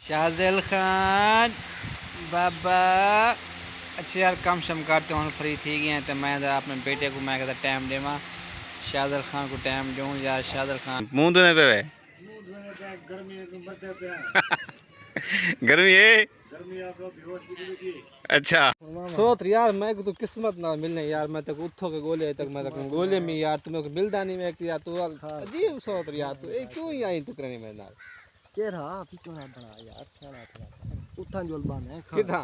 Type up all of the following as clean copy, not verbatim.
शाहज़ैल खान बाबा अच्छा यार कम शम करते हम फ्री थी गए तो मैं अपने बेटे को मैं कहता टाइम देवा शाहज़ैल खान को टाइम दूँ यार शाहज़ैल खान मुंह धोने पे गर्मी है अच्छा सोच यार मैं तो किस्मत ना मिलने यार मैं तक उठो के गोले तक मैं तक गोले में यार तुम्हें मिलता नहीं मैं यार तू अजीब सोच यार तू क्यों ही आई तू करने में यार के रहा फिर ना बड़ा यार खेला था उठा जोल बान है कितना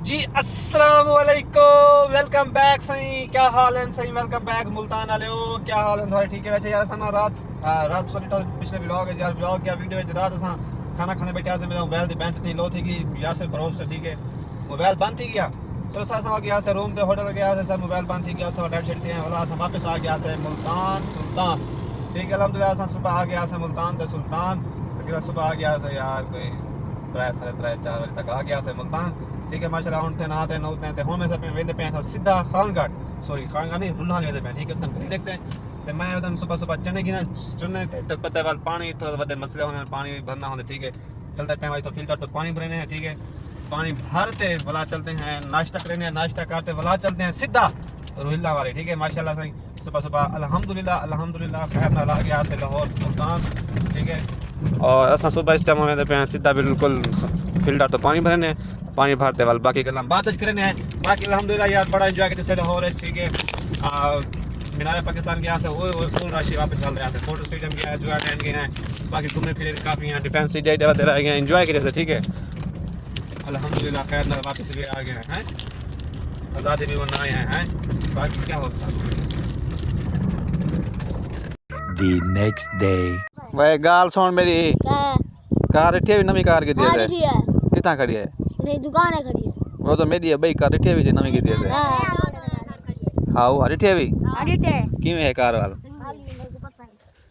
जी अस्सलाम वालेकुम वेलकम बैक सही क्या हाल है सही वेलकम बैक मुल्तान वाले हो क्या हाल है तुम्हारे ठीक है वैसे यार सना रात सॉरी तो पिछले व्लॉग है यार व्लॉग क्या वीडियो है रात असा खाना खाने बैठे से मेरा मोबाइल दी बैंड नहीं लो थी कि यार से भरोस ठीक है मोबाइल बंद थी गया तो सासा गया से रूम पे होटल गया से सर मोबाइल बंद थी गया तो लाइट छड़ते हैं वाला असा वापस आ गया से मुल्तान सुल्तान ठीक है अल्हम्दुलिल्लाह असा सुबह आ गया से मुल्तान ते सुल्तान तकरीबन सुबह आ गया से यार कोई 3 साढ़े 3 4 बजे तक आ गया से मुल्तान ठीक है माशाल्लाह उठते नहाते नौते हैं हम ऐसा वेंदे पे सीधा खानगढ़ सॉरी खानगढ़ नहीं रुल्ला वेंदे पे ठीक है एकदम देखते हैं तो मैं एकदम सुबह सुबह चने की ना चुनने तक पता है पानी तो बड़े मसले होने पानी भरना होते ठीक है चलते पे भाई तो फिल्टर तो पानी भरने हैं ठीक है पानी भरते वाला चलते हैं नाश्ता करने नाश्ता करते वाला चलते हैं सीधा रोहिल्ला वाले ठीक है माशाल्लाह से सुबह सुबह अल्हम्दुलिल्लाह खैर ना ला गया से लाहौर सुल्तान ठीक है और असा सुबह इस टाइम में पे सीधा बिल्कुल फिल्टर तो पानी भरने पानी भरते वाले बाकी गल्ला बात करने हैं बाकी अल्हम्दुलिल्लाह यार बड़ा एंजॉय करते से लाहौर ठीक है मीनार पाकिस्तान गया से वो फुल राशि वापस चल रहा था फोटो स्टेडियम गया जुआ लैंड गए हैं बाकी घूमने फिर काफ़ी यहाँ डिफेंस सिटी दे रह गए एंजॉय करे ठीक है अल्हम्दुलिल्लाह खैर ना वापस भी आ गए हैं आज़ादी भी बनाए हैं बाकी क्या हो सकता The next day. भाई गाल सुन मेरी क्या है? कार रिठी भी नवी कार की हाँ दिए रिठी है कितना खड़ी है नहीं दुकान है खड़ी है वो तो मेरी है भाई कार रिठी भी नवी की दिए हाँ वो रिठी भी रिठी है किवें है कार वाल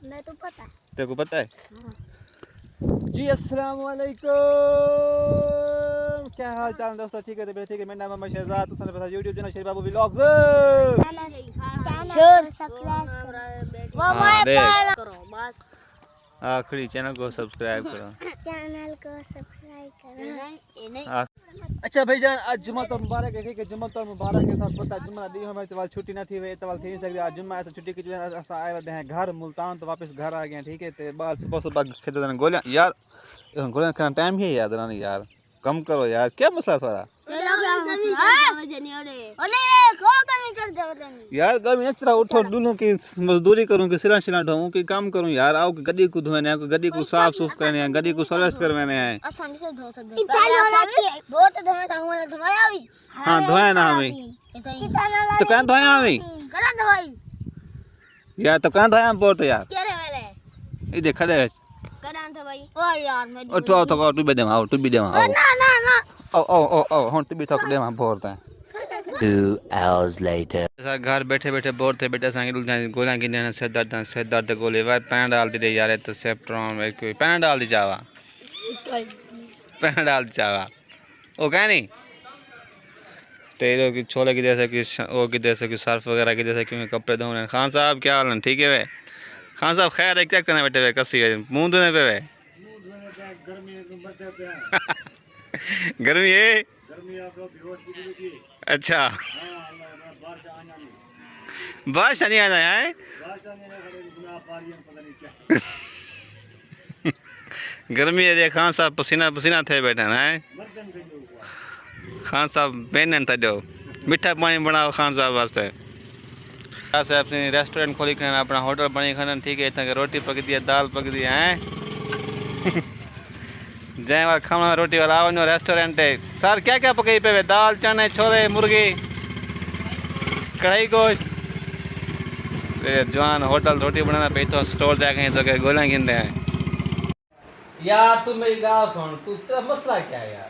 मैं तो पता है तेरे को पता है जी अस्सलाम वालेकुम क्या हाल चाल दोस्तों ठीक है ठीक है मेरा नाम है शहजाद तो पता YouTube चैनल शेर बाबू व्लॉग्स चैनल सब्सक्राइब करो बस आखिरी चैनल को सब्सक्राइब करो चैनल को सब्सक्राइब करो अच्छा भाईजान आज जुम्मा तो मुबारक है ठीक है जुम्मा तो मुबारक के साथ पता जुम्मा दी हमें तो छुट्टी ना थी वे तो थी सकती आज जुम्मा ऐसा छुट्टी की आए हुए हैं घर मुल्तान तो वापस घर आ गए ठीक है तो बाद सुबह सुबह खेते गोलियां यार गोलियां खाना टाइम ही है याद रानी यार कम करो यार क्या मसला थोड़ा यार कभी चला उठो दूल्हों की मजदूरी करूँ कि सिला सिला ढोऊं कि काम करूँ यार आओ कि गड्डी को धोने हैं गड्डी को साफ सुफ करने हैं गड्डी को सर्विस करवाने हैं हाँ धोया ना हमें तो कहाँ धोया हमें यार तो कहाँ धोया हम बोल तो यार ये देख खड़े है उठो तो तू भी दे आओ तू भी दे आओ ओ हम तू भी थक दे वहाँ बोलते हैं 2 hours later. सर घर बैठे बैठे बोर थे बेटे संग गोलियां गिने सिर दर्द गोले भाई पैन डाल दी यार है तो सेप्ट्रॉन कोई पैन डाल दी चावा पैन डाल दी चावा ओ क्या नहीं तेरे की छोले की जैसे कि वो की जैसे कि सर्फ वगैरह की जैसे कि कपड़े धो रहे खान साहब क्या हाल है ठीक है वे खान साहब खैर है क्या करना बैठे हुए कसी है मुँह धोने पे वे गर्मी है अच्छा बारिश नहीं आना है गर्मी है खान साहब पसीना पसीना थे बैठे ना है खान साहब पहन था जो मीठा पानी बनाओ खान साहब वास्ते से अपनी रेस्टोरेंट खोली कर अपना होटल बनी खाना ठीक है इतना रोटी पक दी दाल पक दी है जै बार खाना रोटी वाला आओ रेस्टोरेंट है सर क्या क्या पकई पे दाल चने छोले मुर्गी कढ़ाई गोश्त जवान होटल रोटी बनाना पे तो स्टोर जाके तो के गोलियां गिनते हैं यार तू मेरी गाल सुन तू तेरा मसला क्या है यार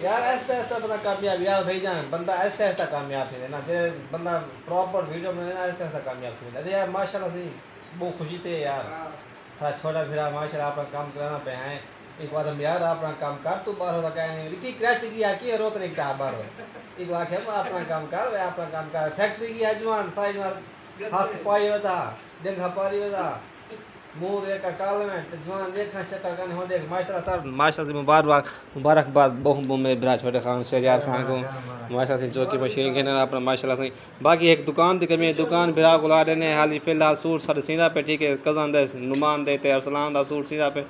यार ऐसा ऐसा बंदा कामयाब यार भाईजान बंदा ऐसा ऐसा कामयाब है ना जे बंदा प्रॉपर वीडियो में ना ऐसा ऐसा कामयाब है अच्छा यार माशाल्लाह से बहुत खुशी थे यार सारा छोटा फिरा माशाल्लाह अपना काम कराना पे हैं एक बार हम यार अपना काम कर तू बाहर का कहने लिखी क्रैश किया कि रोत नहीं चाह बाहर एक बार क्या अपना काम कर वे अपना काम कर फैक्ट्री की जवान साइड में हाथ पाई बता जंघा पारी बता मुंह देखा काल में जवान देखा शक्ल का हो देख माशाल्लाह सर माशाल्लाह से मुबारकबाद बहुत मेरे ब्राज छोटे खान शहजाद खान को माशाल्लाह से जो की मशीन के ना अपना माशाल्लाह से बाकी एक दुकान थी कमी दुकान बिरा गुला देने हाली फिलहाल सूट सर सीधा पे ठीक है कजन दे नुमान देते अरसलान दा सूट सीधा पे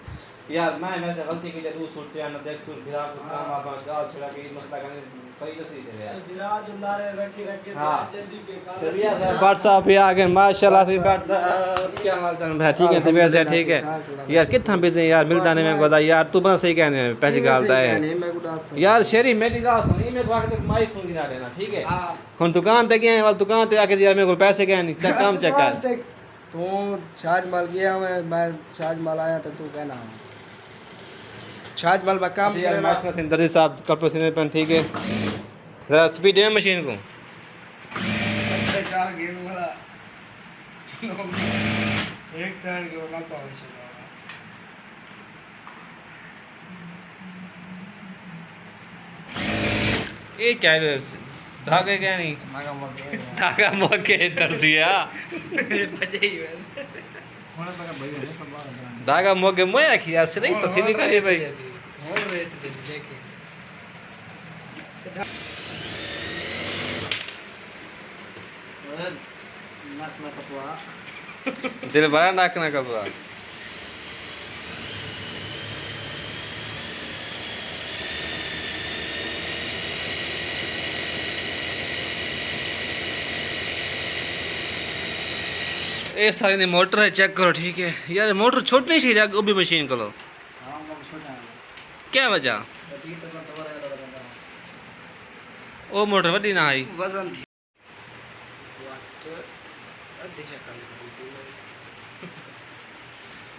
यार मैं वैसे गलती की जरूर सूट से ना देख सूट बिरा को काम आप गाल छोड़ा के मसला करने कई दसी दे यार बिरा जुल्लारे रखी रखी जल्दी बेकार व्हाट्सएप पे आ गए माशाल्लाह से व्हाट्सएप क्या हाल चाल है ठीक है तबीयत से ठीक है यार कितना बिजी यार मिलता नहीं मैं बता यार तू बस सही कहने पहली गाल दा है यार शेरी मेरी गाल सुन ई मैं को आके माई फोन गिरा देना ठीक है हुन दुकान ते गए वाल दुकान ते आके यार मेरे को पैसे गए नहीं चेक काम चेक कर तू छाज माल गया मैं छाज माल आया तो तू कहना छाज माल का काम यार माशाल्लाह से दर्जी साहब कपड़े सीने पे ठीक है जरा स्पीड है मशीन को चार गेम वाला एक साइड के वाला पावे ये क्या है धागे क्या नहीं धागा मौके दर्जिया धागा मौके मैं आखी यार से नहीं तो थी निकाली भाई दिल बड़ा नाक ना कपड़ा ये सारी ने मोटर है चेक करो ठीक है यार मोटर छोटी नहीं चाहिए वो भी मशीन करो क्या वजह वो मोटर वड्डी ना आई वजन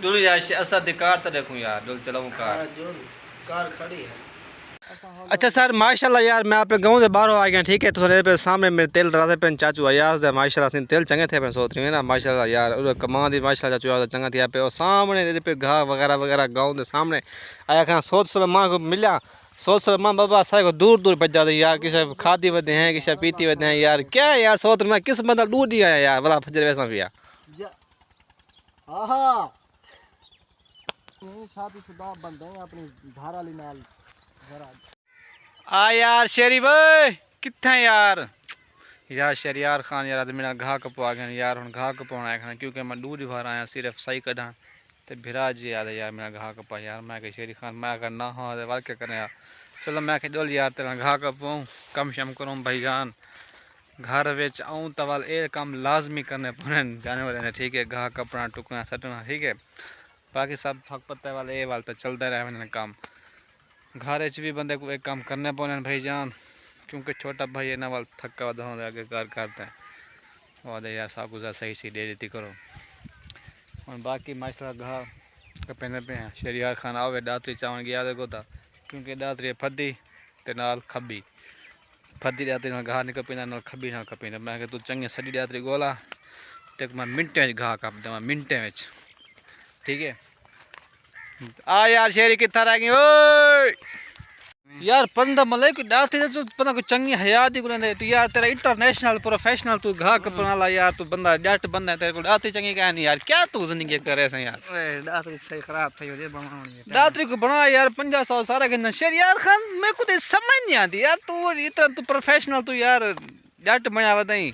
डुल यार असा दिकार तो देखूं यार डुल चलाऊं कार कार खड़ी है अच्छा सर माशाल्लाह यार मैं आप गाँव से बाहर आ गया ठीक है तो थोड़े पे सामने मेरे तेल डरा पे चाचू अयाज दे माशाल्लाह से तेल चंगे थे मैं सोच रही हूँ ना माशाल्लाह यार और कमां दी माशाल्लाह चाचू यार चंगा थी पे और सामने पे घाह वगैरह गाँव के सामने आया खाना सोच सलमान को मिला सोच सलमान बाबा सारे को दूर दूर बच जाते यार किसी खाती बदे हैं किसी पीती बदे हैं यार क्या यार सोच मैं किस बंदा दूर नहीं आया यार बड़ा फजर वैसा भी यार हाँ शादीशुदा बंदे हैं अपनी घर वाली नाल घर आ यार शेरी भाई कितना यार शरियार खान यार मेरा घाह कपवा गया यार हम घाह कपवाना है क्योंकि मैं दूध भर आया सिर्फ सही कढ़ा तो बिरा जी याद है यार मेरा घाह कपा यार मैं कह शेरी खान मैं अगर ना हाँ वाल क्या करें यार चलो मैं कह डोल यार तेरा घाह कपवाऊँ कम शम करूँ भाई जान घर बेच आऊँ तो वाल ए काम लाजमी करने पड़े जाने वाले ठीक है घाह कपड़ा टुकना सटना ठीक है बाकी सब थक पत्ते वाले ये वाल तो चलता रहे मैंने काम घर भी बंदे को एक काम करने पड़े भाई जान क्योंकि छोटा भाई है ना वाल थका वधा आगे घर करता है वादे यार सब गुजार सही सी दे देती करो और बाकी माशा घा कपेंदे पे हैं शरियार खान आवे दातरी चावन गया देखो था क्योंकि दातरी फद्दी ते नाल खब्बी फद्दी दातरी नाल घा निकल पेंदा नाल खब्बी नाल कपेंदा मैं तू चंगे सड़ी दातरी गोला ते मैं मिनटे में घा कप देवा मिनटे में ठीक है आ यार शेरी कितना रह गई ओए यार पंदा मले को डालते तो पता को चंगी हयात ही गुने तू यार तेरा इंटरनेशनल प्रोफेशनल तू घा कपना ला यार तू बंदा जट बंदा तेरे को डालती चंगी क्या नहीं यार क्या तू जिंदगी करे से यार दातरी सही खराब थई हो बनानी दातरी को बना यार 500 सारा के नशर यार खान मेरे को तो समझ नहीं आती यार तू इतना तू प्रोफेशनल तू यार जट बना बताई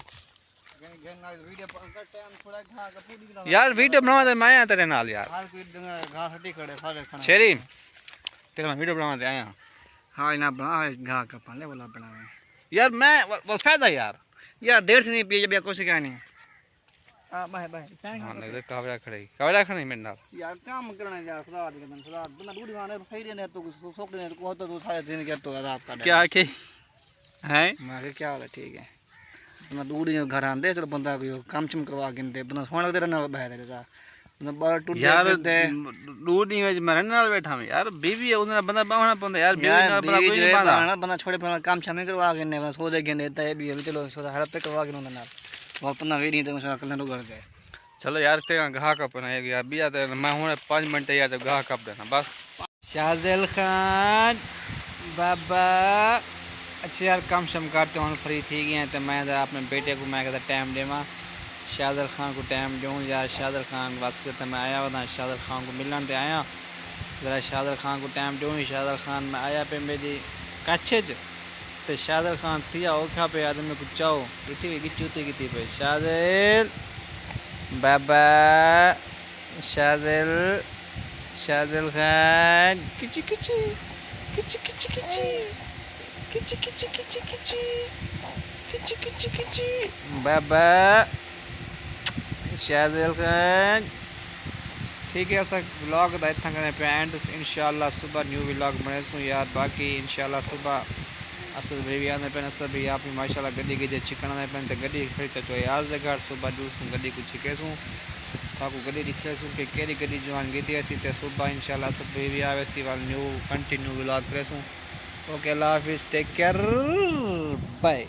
यार वीडियो बनावा दे मैं आया तेरे नाल यार हर कोई घा हटी खड़े सारे खाना शेरी तेरे मैं वीडियो बनावा दे आया हाँ इना बना घा का पाले वाला बनावे यार मैं वो फायदा यार देर से नहीं पिए जब कुछ क्या नहीं हां बाय बाय हां लग कावड़ा खड़ी मेरे नाल यार काम करना यार खुदा दे बंदा खुदा बंदा दूध माने सही ने तो सोक ने को तो सारे दिन के तो आजाद का क्या के हैं मैं क्या हाल है ठीक है बंदा दूध घर आंदे चलो बंदा कोई काम चम करवा के दे बंदा सोना तेरे नाल बह दे जा बार टूट यार दूध नहीं में मेरे नाल बैठा मैं यार बीवी है उन्हें बंदा बावना पंदा यार बीवी नाल बंदा कोई नहीं बांधा बंदा छोड़े पे काम छम करवा के ने सो दे के देता है भी चलो सो हर पे करवा के उन्हें नाल वो अपना वे नहीं तो सो कल न कर दे चलो यार ते घा कपना है यार बिया ते मैं हुने 5 मिनट यार घा कप देना बस शाहज़ैल खान बाबा अच्छा यार कम शम करते हम फ्री थी गए तो मैं अपने बेटे को मैं कहता टाइम देवा शाहज़ैल खान को टाइम दूँ यार शाहज़ैल खान वास्ते तो मैं आया हुआ शाहज़ैल खान को मिलन तो आया ज़रा शाहज़ैल खान को टाइम दूँ शाहज़ैल खान में आया पे मेरी कच्छ तो शाहज़ैल खान थी औखा पे आदमी को चाहो इतनी गिचूती की पे शाहज़ैल बाबा शाहज़ैल शाहज़ैल खान किची किची किची किची किची किची किची किची किची किची किची किची बाबा शाहज़ैल खान ठीक है ऐसा व्लॉग था इतना करने पे एंड इंशाल्लाह सुबह न्यू व्लॉग बने तो यार बाकी इंशाल्लाह सुबह असल भी आने पे असल भी आप माशाल्लाह गड्डी के चिकन आने पे तो गड्डी फिर तो यार जगह सुबह दूसरी गड्डी को चिके सूं ताकू गड्डी दिखे सूं कि केरी गड्डी जवान गई थी तो सुबह इंशाल्लाह सब भी आवे सी वाल न्यू कंटिन्यू व्लॉग करे सूं ओके अल्लाह हाफिज़ टेक केयर बाय।